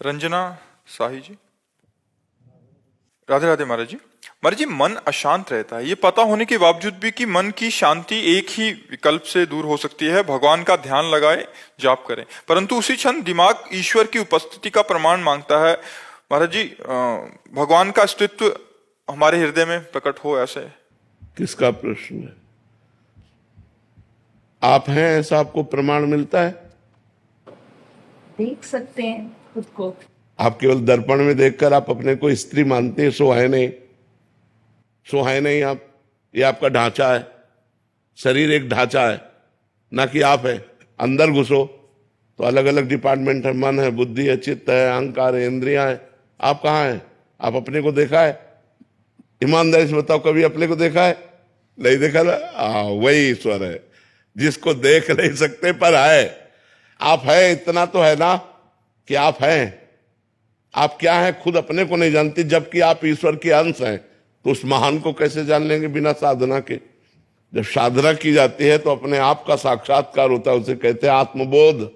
रंजना साही जी। राधे राधे महाराज जी। महाराज जी, मन अशांत रहता है, ये पता होने के बावजूद भी कि मन की शांति एक ही विकल्प से दूर हो सकती है, भगवान का ध्यान लगाए, जाप करें, परंतु उसी क्षण दिमाग ईश्वर की उपस्थिति का प्रमाण मांगता है। महाराज जी, भगवान का अस्तित्व हमारे हृदय में प्रकट हो, ऐसे। किसका प्रश्न है? आप हैं ऐसा आपको प्रमाण मिलता है? देख सकते हैं खुद को। आप केवल दर्पण में देखकर आप अपने को स्त्री मानते हैं, सो है नहीं, सो है नहीं आप। ये आपका ढांचा है, शरीर एक ढांचा है, ना कि आप है। अंदर घुसो तो अलग अलग डिपार्टमेंट है, मन है, बुद्धि है, चित्त है, अहंकार है, इंद्रियां है। आप कहाँ हैं? आप अपने को देखा है? ईमानदारी से बताओ, कभी अपने को देखा है? नहीं देखा ना? वही ईश्वर है जिसको देख नहीं सकते पर है। आप है, इतना तो है ना कि आप हैं। आप क्या हैं खुद अपने को नहीं जानते, जबकि आप ईश्वर के अंश हैं। तो उस महान को कैसे जान लेंगे बिना साधना के? जब साधना की जाती है तो अपने आप का साक्षात्कार होता है, उसे कहते हैं आत्मबोध।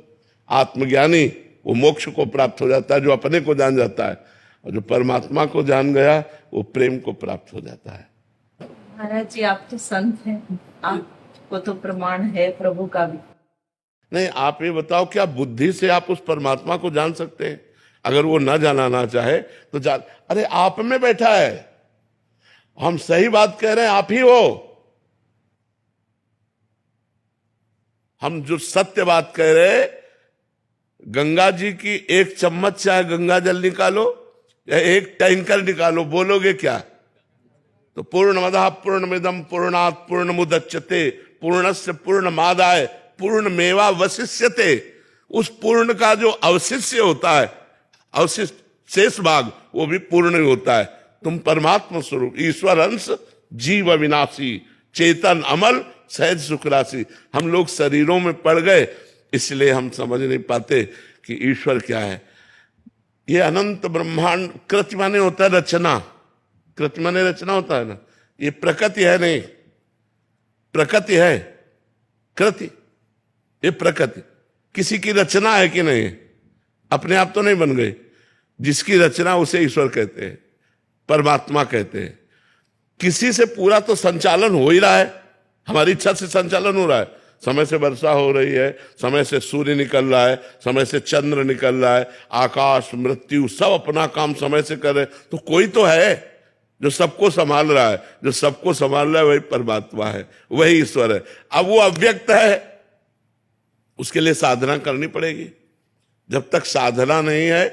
आत्मज्ञानी वो मोक्ष को प्राप्त हो जाता है, जो अपने को जान जाता है। और जो परमात्मा को जान गया वो प्रेम को प्राप्त हो जाता है। महाराज जी, आप तो संत हैं, आपको तो प्रमाण है प्रभु का भी। नहीं, आप ये बताओ, क्या बुद्धि से आप उस परमात्मा को जान सकते हैं? अगर वो ना जाना चाहे तो जान। अरे आप में बैठा है, हम सही बात कह रहे हैं, आप ही हो। हम जो सत्य बात कह रहे हैं, गंगा जी की एक चम्मच चाहे गंगा जल निकालो या एक टैंकर निकालो, बोलोगे क्या? तो पूर्णमदः पूर्णमिदं पूर्णात् पूर्णमुदच्यते पूर्णस्य पूर्णमादाय पूर्णमेवावशिष्यते। उस पूर्ण का जो अवशिष्य होता है, अवशिष्ट शेष भाग, वो भी पूर्ण ही होता है। तुम परमात्मा स्वरूप, ईश्वर अंश, जीव अविनाशी, चेतन अमल, सहज सुख राशि। हम लोग शरीरों में पड़ गए, इसलिए हम समझ नहीं पाते कि ईश्वर क्या है। ये अनंत ब्रह्मांड, कृति माने होता है रचना, कृति माने रचना होता है ना। ये प्रकृति है नहीं, प्रकृति है कृति। ये प्रकृति किसी की रचना है कि नहीं? अपने आप तो नहीं बन गए। जिसकी रचना उसे ईश्वर कहते हैं, परमात्मा कहते हैं। किसी से पूरा तो संचालन हो ही रहा है, हमारी इच्छा से संचालन हो रहा है। समय से वर्षा हो रही है, समय से सूर्य निकल रहा है, समय से चंद्र निकल रहा है, आकाश मृत्यु सब अपना काम समय से कर रहे। तो कोई तो है जो सबको संभाल रहा है। जो सबको संभाल रहा है वही परमात्मा है, वही ईश्वर है। अब वो अव्यक्त है, उसके लिए साधना करनी पड़ेगी। जब तक साधना नहीं है